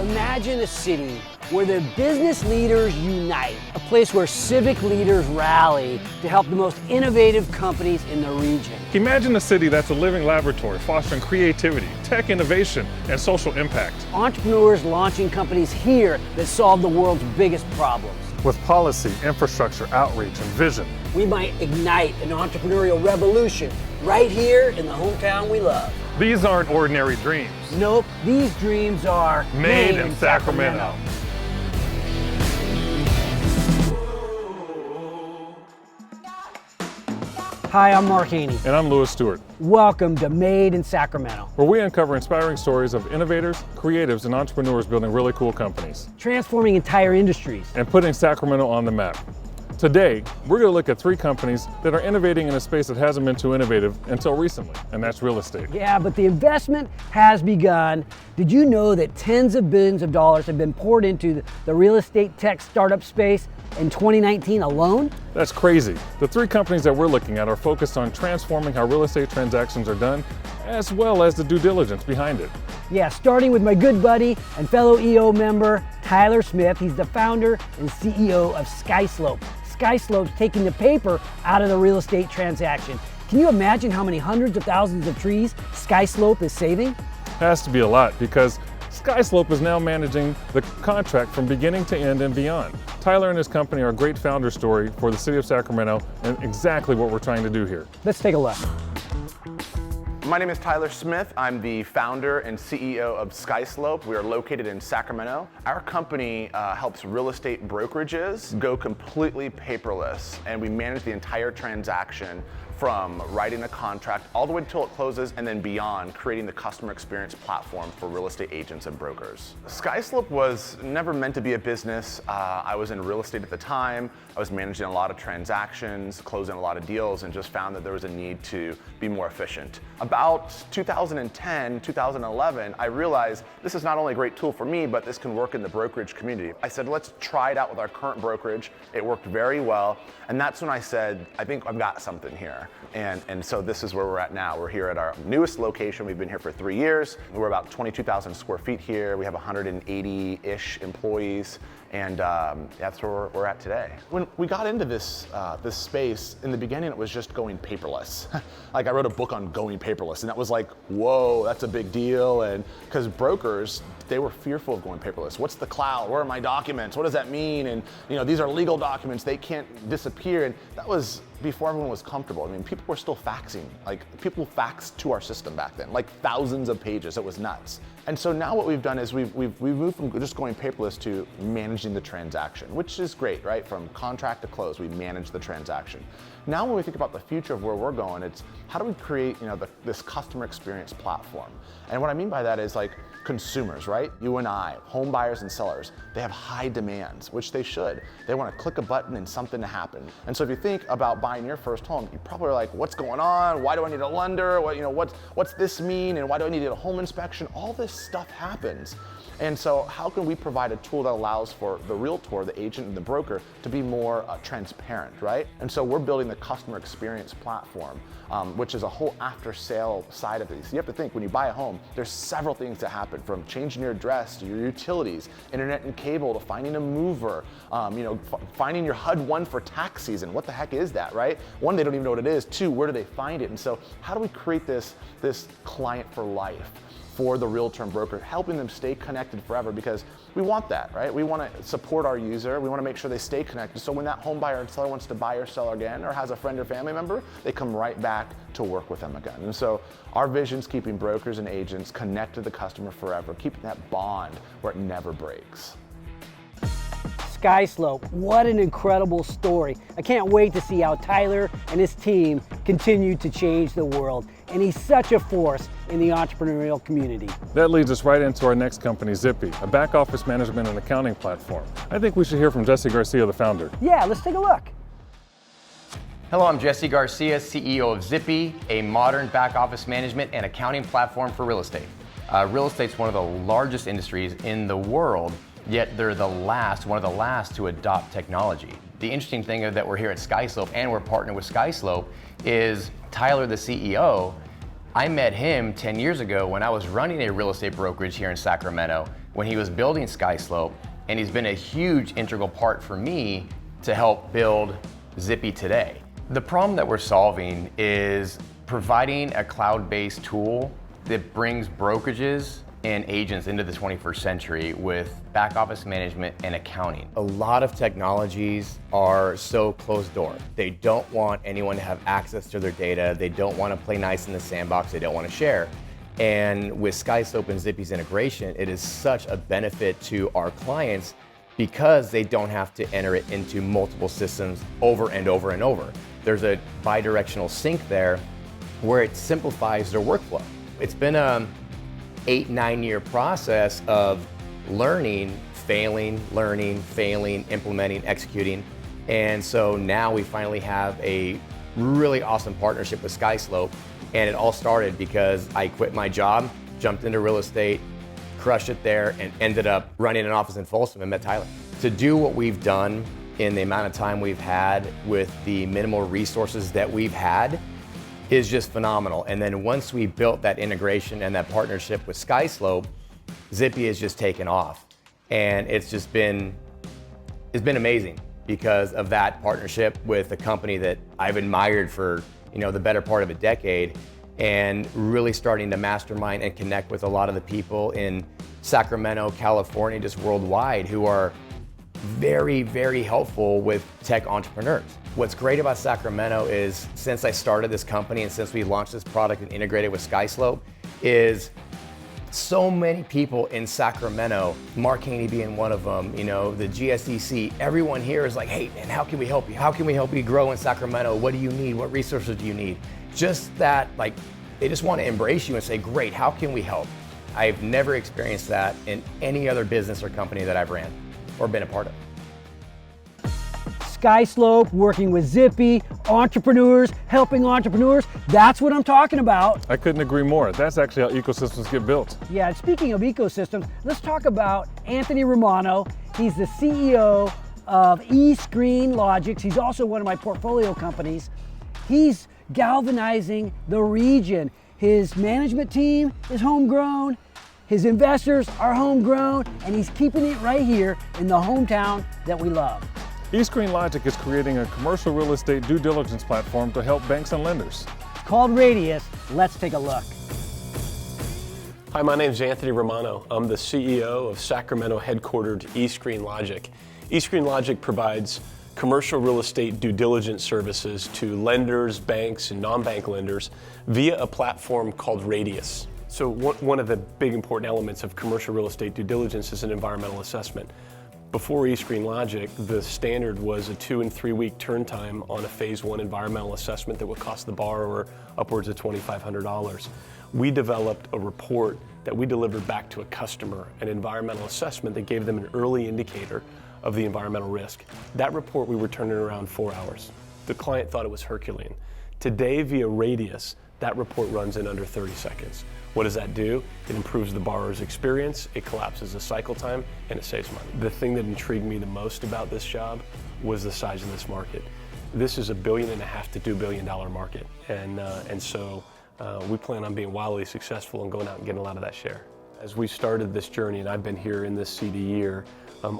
Imagine a city where the business leaders unite, a place where civic leaders rally to help the most innovative companies in the region. Imagine a city that's a living laboratory, fostering creativity, tech innovation, and social impact. Entrepreneurs launching companies here that solve the world's biggest problems. With policy, infrastructure, outreach, and vision, we might ignite an entrepreneurial revolution right here in the hometown we love. These aren't ordinary dreams. Nope, these dreams are made in Sacramento. Hi, I'm Mark Haney. And I'm Lewis Stewart. Welcome to Made in Sacramento, where we uncover inspiring stories of innovators, creatives, and entrepreneurs building really cool companies, transforming entire industries, and putting Sacramento on the map. Today, we're going to look at 3 companies that are innovating in a space that hasn't been too innovative until recently, and that's real estate. Yeah, but the investment has begun. Did you know that tens of billions of dollars have been poured into the real estate tech startup space in 2019 alone? That's crazy. The 3 companies that we're looking at are focused on transforming how real estate transactions are done, as well as the due diligence behind it. Yeah, starting with my good buddy and fellow EO member, Tyler Smith. He's the founder and CEO of SkySlope. SkySlope's taking the paper out of the real estate transaction. Can you imagine how many hundreds of thousands of trees SkySlope is saving? Has to be a lot, because SkySlope is now managing the contract from beginning to end and beyond. Tyler and his company are a great founder story for the city of Sacramento and exactly what we're trying to do here. Let's take a look. My name is Tyler Smith. I'm the founder and CEO of SkySlope. We are located in Sacramento. Our company helps real estate brokerages go completely paperless, and we manage the entire transaction from writing a contract all the way until it closes and then beyond, creating the customer experience platform for real estate agents and brokers. SkySlope was never meant to be a business. I was in real estate at the time. I was managing a lot of transactions, closing a lot of deals, and just found that there was a need to be more efficient. About 2010, 2011, I realized this is not only a great tool for me, but this can work in the brokerage community. I said, let's try it out with our current brokerage. It worked very well. And that's when I said, I think I've got something here. And so this is where we're at now. We're here at our newest location. We've been here for 3 years. We're about 22,000 square feet here. We have 180-ish employees. And that's where we're at today. When we got into this space, in the beginning it was just going paperless. Like I wrote a book on going paperless, and that was like, whoa, that's a big deal. And because brokers, they were fearful of going paperless. What's the cloud? Where are my documents? What does that mean? And these are legal documents. They can't disappear. And that was before everyone was comfortable. I mean, people were still faxing. Like people faxed to our system back then, like thousands of pages. It was nuts. And so now what we've done is we've moved from just going paperless to managing the transaction, which is great, right? From contract to close, we manage the transaction. Now when we think about the future of where we're going, it's how do we create this customer experience platform? And what I mean by that is like consumers, right? You and I, home buyers and sellers, they have high demands, which they should. They want to click a button and something to happen. And so if you think about buying your first home, you probably are like, what's going on? Why do I need a lender? What's this mean? And why do I need a home inspection? All this stuff happens. And so how can we provide a tool that allows for the realtor, the agent, and the broker to be more transparent, right? And so we're building the customer experience platform, which is a whole after-sale side of these. You have to think, when you buy a home, there's several things that happen, from changing your address to your utilities, internet and cable, to finding a mover, finding your HUD-1 for tax season. What the heck is that, right? 1, they don't even know what it is. 2, where do they find it? And so how do we create this client for life for the realtor and broker, helping them stay connected forever, because we want that, right? We want to support our user. We want to make sure they stay connected. So when that home buyer and seller wants to buy or sell again, or has a friend or family member, they come right back to work with them again. And so our vision is keeping brokers and agents connected to the customer forever, keeping that bond where it never breaks. SkySlope, what an incredible story. I can't wait to see how Tyler and his team continue to change the world. And he's such a force in the entrepreneurial community. That leads us right into our next company, Zipi, a back office management and accounting platform. I think we should hear from Jesse Garcia, the founder. Yeah, let's take a look. Hello, I'm Jesse Garcia, CEO of Zipi, a modern back office management and accounting platform for real estate. Real estate's one of the largest industries in the world, yet they're one of the last to adopt technology. The interesting thing that we're here at SkySlope and we're partnered with SkySlope is Tyler, the CEO, I met him 10 years ago when I was running a real estate brokerage here in Sacramento when he was building SkySlope, and he's been a huge integral part for me to help build Zipi today. The problem that we're solving is providing a cloud-based tool that brings brokerages and agents into the 21st century with back office management and accounting. A lot of technologies are so closed door. They don't want anyone to have access to their data. They don't want to play nice in the sandbox. They don't want to share. And with SkySlope and Zipi's integration, it is such a benefit to our clients because they don't have to enter it into multiple systems over and over and over. There's a bi-directional sync there where it simplifies their workflow. It's been a 8-9 year process of learning, failing, implementing, executing. And so now we finally have a really awesome partnership with SkySlope. And it all started because I quit my job, jumped into real estate, crushed it there, and ended up running an office in Folsom and met Tyler. To do what we've done in the amount of time we've had with the minimal resources that we've had is just phenomenal. And then once we built that integration and that partnership with SkySlope, Zipi has just taken off. And it's been amazing because of that partnership with a company that I've admired for, the better part of a decade, and really starting to mastermind and connect with a lot of the people in Sacramento, California, just worldwide, who are very, very helpful with tech entrepreneurs. What's great about Sacramento is since I started this company and since we launched this product and integrated with SkySlope is so many people in Sacramento, Mark Haney being one of them, the GSDC, everyone here is like, hey man, how can we help you? How can we help you grow in Sacramento? What do you need? What resources do you need? Just that, they just want to embrace you and say, great, how can we help? I've never experienced that in any other business or company that I've ran or been a part of. SkySlope, working with Zipi, entrepreneurs, helping entrepreneurs. That's what I'm talking about. I couldn't agree more. That's actually how ecosystems get built. Yeah, and speaking of ecosystems, let's talk about Anthony Romano. He's the CEO of eScreenLogic. He's also one of my portfolio companies. He's galvanizing the region. His management team is homegrown. His investors are homegrown, and he's keeping it right here in the hometown that we love. eScreenLogic is creating a commercial real estate due diligence platform to help banks and lenders. It's called Radius. Let's take a look. Hi, my name is Anthony Romano. I'm the CEO of Sacramento headquartered eScreenLogic. eScreenLogic provides commercial real estate due diligence services to lenders, banks, and non-bank lenders via a platform called Radius. So one of the big important elements of commercial real estate due diligence is an environmental assessment. Before eScreenLogic, the standard was a 2 and 3 week turn time on a phase 1 environmental assessment that would cost the borrower upwards of $2,500. We developed a report that we delivered back to a customer, an environmental assessment that gave them an early indicator of the environmental risk. That report we were turning around 4 hours. The client thought it was Herculean. Today, via Radius, that report runs in under 30 seconds. What does that do? It improves the borrower's experience, it collapses the cycle time, and it saves money. The thing that intrigued me the most about this job was the size of this market. This is $1.5 billion to $2 billion market, and so we plan on being wildly successful and going out and getting a lot of that share. As we started this journey, and I've been here in this seat a year,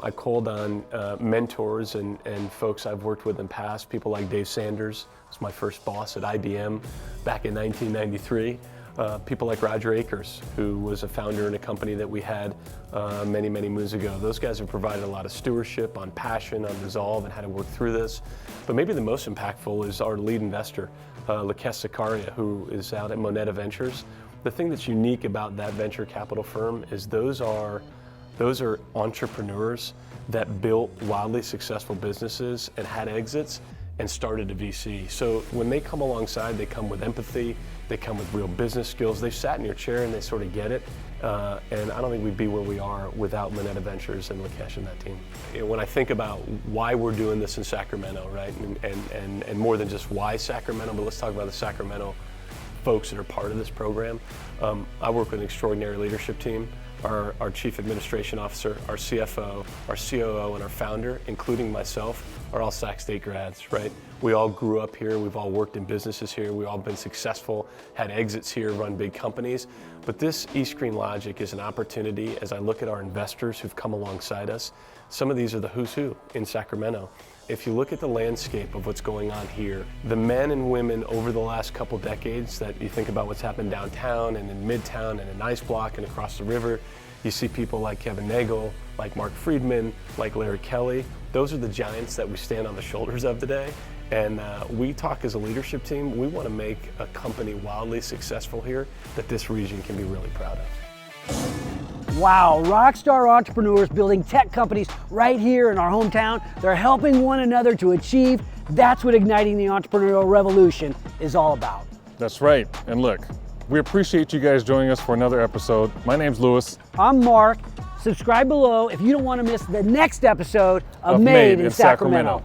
I called on mentors and folks I've worked with in the past, people like Dave Sanders, was my first boss at IBM back in 1993. People like Roger Akers, who was a founder in a company that we had many, many moons ago. Those guys have provided a lot of stewardship on passion, on resolve, and how to work through this. But maybe the most impactful is our lead investor, Zakaria, who is out at Moneta Ventures. The thing that's unique about that venture capital firm is those are entrepreneurs that built wildly successful businesses and had exits and started a VC. So when they come alongside, they come with empathy, they come with real business skills. They've sat in your chair and they sort of get it. And I don't think we'd be where we are without Moneta Ventures and Lakesh and that team. When I think about why we're doing this in Sacramento, right, and more than just why Sacramento, but let's talk about the Sacramento folks that are part of this program. I work with an extraordinary leadership team. our Chief Administration Officer, our CFO, our COO, and our founder, including myself, are all Sac State grads, right? We all grew up here, we've all worked in businesses here, we've all been successful, had exits here, run big companies. But this eScreenLogic is an opportunity, as I look at our investors who've come alongside us, some of these are the who's who in Sacramento. If you look at the landscape of what's going on here, the men and women over the last couple decades, that you think about what's happened downtown and in Midtown and in Ice Block and across the river, you see people like Kevin Nagel, like Mark Friedman, like Larry Kelly. Those are the giants that we stand on the shoulders of today. And we talk as a leadership team, we want to make a company wildly successful here that this region can be really proud of. Wow, rock star entrepreneurs building tech companies right here in our hometown. They're helping one another to achieve. That's what igniting the entrepreneurial revolution is all about. That's right. And look, we appreciate you guys joining us for another episode. My name's Louis. I'm Mark. Subscribe below if you don't want to miss the next episode of Made in Sacramento.